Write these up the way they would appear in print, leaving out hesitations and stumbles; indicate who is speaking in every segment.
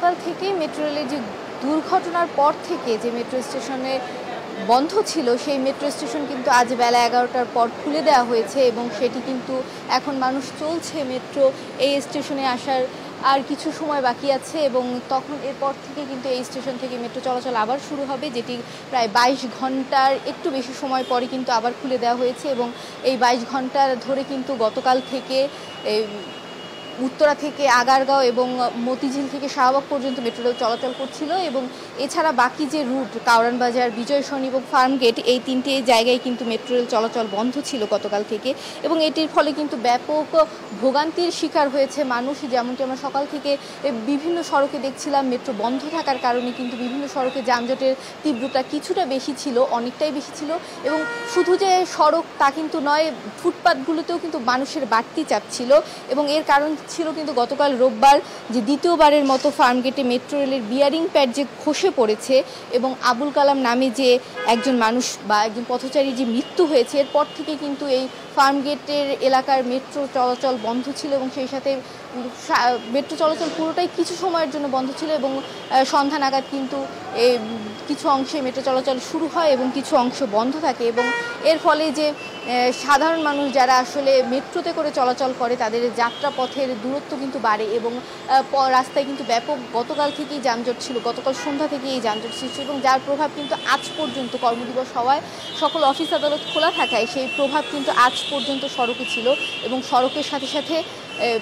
Speaker 1: সকাল থেকেই মেট্রো রেলের যে দুর্ঘটনার পর থেকে যে মেট্রো স্টেশনে বন্ধ ছিল সেই মেট্রো স্টেশন কিন্তু আজ বেলা 11টার পর খুলে দেওয়া হয়েছে এবং সেটি কিন্তু এখন মানুষ চলছে মেট্রো এই স্টেশনে আসার আর কিছু সময় বাকি আছে এবং তখন এরপর থেকে কিন্তু এই স্টেশন থেকে মেট্রো চলাচল আবার শুরু হবে, যেটি প্রায় 22 ঘন্টার একটু বেশি সময় পরে কিন্তু আবার খুলে দেওয়া হয়েছে এবং এই 22 ঘন্টা ধরে কিন্তু গতকাল থেকে উত্তরা থেকে আগারগাঁও এবং মতিঝিল থেকে শাহবাগ পর্যন্ত মেট্রো রেল চলাচল করছিল এবং এছাড়া বাকি যে রুট কাউরান বাজার, বিজয় সরণি এবং ফার্মগেট এই তিনটে জায়গায় কিন্তু মেট্রো রেল চলাচল বন্ধ ছিল গতকাল থেকে এবং এটির ফলে কিন্তু ব্যাপক ভোগান্তির শিকার হয়েছে মানুষ। যেমনটি আমরা সকাল থেকে বিভিন্ন সড়কে দেখছিলাম মেট্রো বন্ধ থাকার কারণে কিন্তু বিভিন্ন সড়কে যানজটের তীব্রতা কিছুটা বেশি ছিল, অনেকটাই বেশি ছিল এবং শুধু যে সড়ক তা কিন্তু নয়, ফুটপাতগুলোতেও কিন্তু মানুষের বাড়তি চাপ ছিল এবং এর কারণ ছিল কিন্তু গতকাল রোববার যে দ্বিতীয়বারের মতো ফার্মগেটে মেট্রো রেলের বিয়ারিং প্যাড যে খসে পড়েছে এবং আবুল কালাম নামে যে একজন মানুষ বা একজন পথচারী যে মৃত্যু হয়েছে এরপর থেকে কিন্তু এই ফার্মগেটের এলাকার মেট্রো চলাচল বন্ধ ছিল এবং সেই সাথে মেট্রো চলাচল পুরোটাই কিছু সময়ের জন্য বন্ধ ছিল এবং সন্ধ্যা নাগাদ কিন্তু কিছু অংশে মেট্রো চলাচল শুরু হয় এবং কিছু অংশ বন্ধ থাকে এবং এর ফলে যে সাধারণ মানুষ যারা আসলে মেট্রোতে করে চলাচল করে তাদের যাত্রাপথের দূরত্ব কিন্তু বাড়ে এবং রাস্তায় কিন্তু ব্যাপক গতকাল থেকেই যানজট ছিল, গতকাল সন্ধ্যা থেকেই এই যানজট সৃষ্টি এবং যার প্রভাব কিন্তু আজ পর্যন্ত কর্মদিবস হওয়ায় সকল অফিস আদালত খোলা থাকায় সেই প্রভাব কিন্তু আজ পর্যন্ত সড়কে ছিল এবং সড়কের সাথে সাথে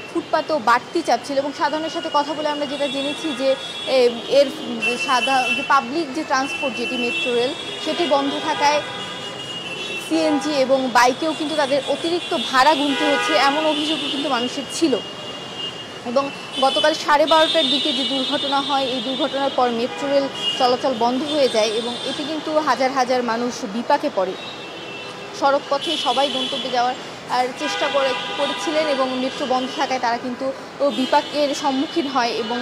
Speaker 1: ফুটপাতেও বাড়তি চাপ ছিল এবং সাধারণের সাথে কথা বলে আমরা যেটা জেনেছি যে এর যে পাবলিক যে ট্রান্সপোর্ট যেটি মেট্রো রেল সেটি বন্ধ থাকায় সিএনজি এবং বাইকেও কিন্তু তাদের অতিরিক্ত ভাড়া গুনতে হচ্ছে এমন অভিযোগও কিন্তু মানুষের ছিল এবং গতকাল 12:30টার দিকে যে দুর্ঘটনা হয় এই দুর্ঘটনার পর মেট্রো রেল চলাচল বন্ধ হয়ে যায় এবং এতে কিন্তু হাজার হাজার মানুষ বিপাকে পড়ে। সড়ক পথে সবাই গন্তব্যে যাওয়ার চেষ্টা করেছিলেন এবং মেট্রো বন্ধ থাকায় তারা কিন্তু বিপাকের সম্মুখীন হয় এবং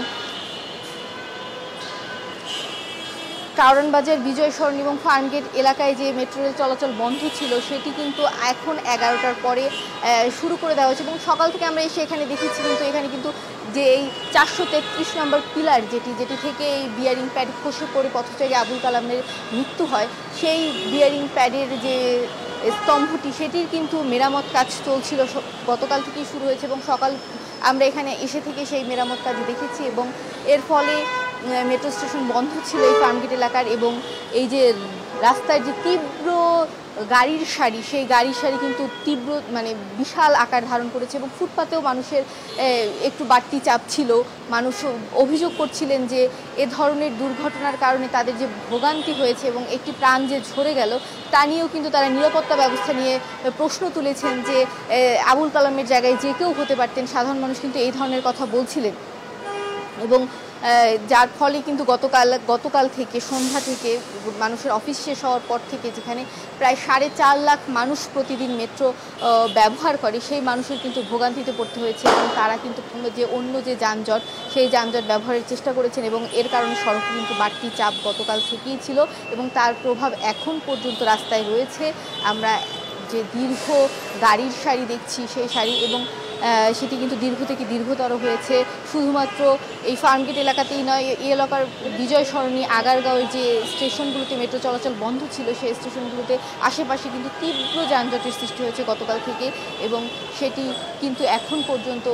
Speaker 1: কাউরান বাজার, বিজয় সরণি এবং ফার্মগেট এলাকায় যে মেট্রো রেল চলাচল বন্ধ ছিল সেটি কিন্তু এখন 11টার পরে শুরু করে দেওয়া হয়েছে এবং সকাল থেকে আমরা এসে এখানে দেখেছি কিন্তু এখানে কিন্তু যে এই 433 নম্বর পিলার যেটি থেকে এই বিয়ারিং প্যাড খসে পড়ে পথচারী আবুল কালামের মৃত্যু হয় সেই বিয়ারিং প্যাডের যে স্তম্ভটি সেটির কিন্তু মেরামত কাজ চলছিল, গতকাল থেকেই শুরু হয়েছে এবং সকাল আমরা এখানে এসে থেকে সেই মেরামত কাজ দেখেছি এবং এর ফলে মেট্রো স্টেশন বন্ধ ছিল এই ফার্মগেট এলাকার এবং এই যে রাস্তার যে তীব্র গাড়ির সারি সেই গাড়ির সারি কিন্তু তীব্র বিশাল আকার ধারণ করেছে এবং ফুটপাতেও মানুষের একটু বাড়তি চাপ ছিল। মানুষ অভিযোগ করছিলেন যে এ ধরনের দুর্ঘটনার কারণে তাদের যে ভোগান্তি হয়েছে এবং একটি প্রাণ যে ঝরে গেল তা নিয়েও কিন্তু তারা নিরাপত্তা ব্যবস্থা নিয়ে প্রশ্ন তুলেছেন যে আবুল কালামের জায়গায় যে কেউ হতে পারতেন, সাধারণ মানুষ কিন্তু এই ধরনের কথা বলছিলেন এবং যার ফলে কিন্তু গতকাল থেকে সন্ধ্যা থেকে মানুষের অফিস শেষ হওয়ার পর থেকে যেখানে প্রায় 4.5 লাখ মানুষ প্রতিদিন মেট্রো ব্যবহার করে সেই মানুষের কিন্তু ভোগান্তিতে পড়তে হয়েছে এবং তারা কিন্তু অন্য যে যানজট সেই যানজট ব্যবহারের চেষ্টা করেছেন এবং এর কারণে সড়কে কিন্তু বাড়তি চাপ গতকাল থেকেই ছিল এবং তার প্রভাব এখন পর্যন্ত রাস্তায় রয়েছে। আমরা যে দীর্ঘ গাড়ির সারি দেখছি সেই সারি এবং সেটি কিন্তু দীর্ঘ থেকে দীর্ঘতর হয়েছে। শুধুমাত্র এই ফার্মগেট এলাকাতেই নয়, এই এলাকার বিজয় সরণি, আগারগাঁওয়ের যে স্টেশনগুলোতে মেট্রো চলাচল বন্ধ ছিল সেই স্টেশনগুলোতে আশেপাশে কিন্তু তীব্র যানজটের সৃষ্টি হয়েছে গতকাল থেকে এবং সেটি কিন্তু এখন পর্যন্ত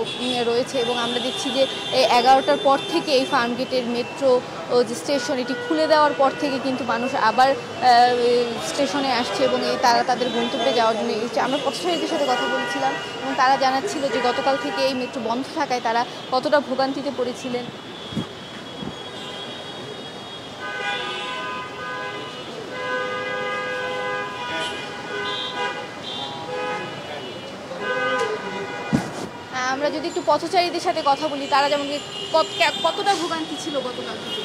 Speaker 1: রয়েছে এবং আমরা দেখছি যে এই 11টার পর থেকে এই ফার্মগেটের মেট্রো যে স্টেশন এটি খুলে দেওয়ার পর থেকে কিন্তু মানুষ আবার স্টেশনে আসছে এবং তারা তাদের গন্তব্যে যাওয়ার জন্য এসেছে। আমরা পথচারীদের সাথে কথা বলছিলাম এবং তারা জানাচ্ছিল যে গতকাল থেকে এই মেট্রো বন্ধ থাকায় তারা কতটা ভোগান্তিতে পড়েছিলেন। আমরা যদি একটু পথচারীদের সাথে কথা বলি তারা যেমন কতটা ভোগান্তি ছিল গতকাল থেকে?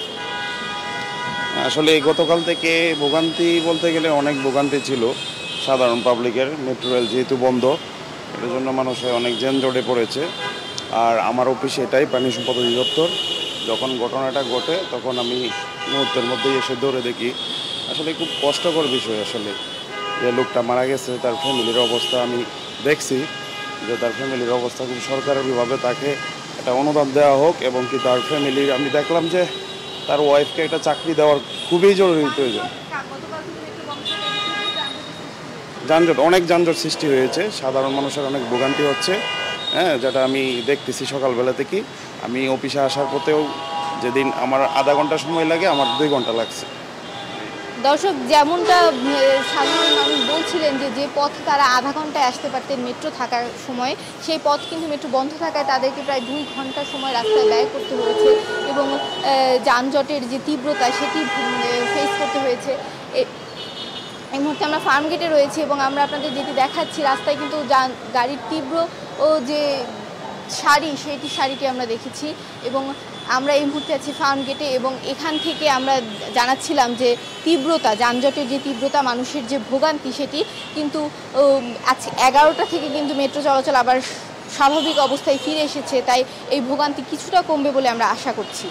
Speaker 2: আসলে গতকাল থেকে ভোগান্তি বলতে গেলে অনেক ভোগান্তি ছিল সাধারণ পাবলিকের। মেট্রো রেল যেহেতু বন্ধ এর জন্য মানুষের অনেক যানজটে পড়েছে। আর আমার অফিসে এটাই প্রাণী সম্পদ অধিদপ্তর। যখন ঘটনাটা ঘটে তখন আমি মুহূর্তের মধ্যেই এসে দৌড়ে দেখি। আসলে খুব কষ্টকর বিষয় আসলে যে লোকটা মারা গেছে, তার ফ্যামিলির অবস্থা আমি দেখছি যে তার ফ্যামিলির অবস্থা খুব সরকারিভাবে তাকে একটা অনুদান দেওয়া হোক এবং কি তার ফ্যামিলির, আমি দেখলাম যে তার ওয়াইফকে একটা চাকরি দেওয়ার খুবই জরুরি প্রয়োজন। যানজট, অনেক যানজট সৃষ্টি হয়েছে, সাধারণ মানুষের অনেক ভোগান্তি হচ্ছে, হ্যাঁ, যেটা আমি দেখতেছি সকালবেলা থেকেই। আমি অফিসে আসার পথেও যেদিন আমার আধা ঘন্টা সময় লাগে, আমার 2 ঘন্টা লাগছে।
Speaker 1: দর্শক, যেমনটা সাধারণ মানুষ বলছিলেন যে পথে তারা আধা ঘন্টায় আসতে পারতেন মেট্রো থাকার সময়, সেই পথ কিন্তু মেট্রো বন্ধ থাকায় তাদেরকে প্রায় 2 ঘন্টা সময় রাস্তায় ব্যয় করতে হয়েছে এবং যানজটের যে তীব্রতা সেটি ফেস করতে হয়েছে। এই মুহূর্তে আমরা ফার্ম গেটে রয়েছি এবং আমরা আপনাদের যেটি দেখাচ্ছি, রাস্তায় কিন্তু গাড়ির তীব্র যে সারিটি আমরা দেখেছি এবং আমরা এই মুহূর্তে আছি ফার্ম গেটে এবং এখান থেকে আমরা জানাচ্ছিলাম যে যানজটের যে তীব্রতা, মানুষের যে ভোগান্তি, সেটি কিন্তু আজ 11টা থেকে কিন্তু মেট্রো চলাচল আবার স্বাভাবিক অবস্থায় ফিরে এসেছে, তাই এই ভোগান্তি কিছুটা কমবে বলে আমরা আশা করছি।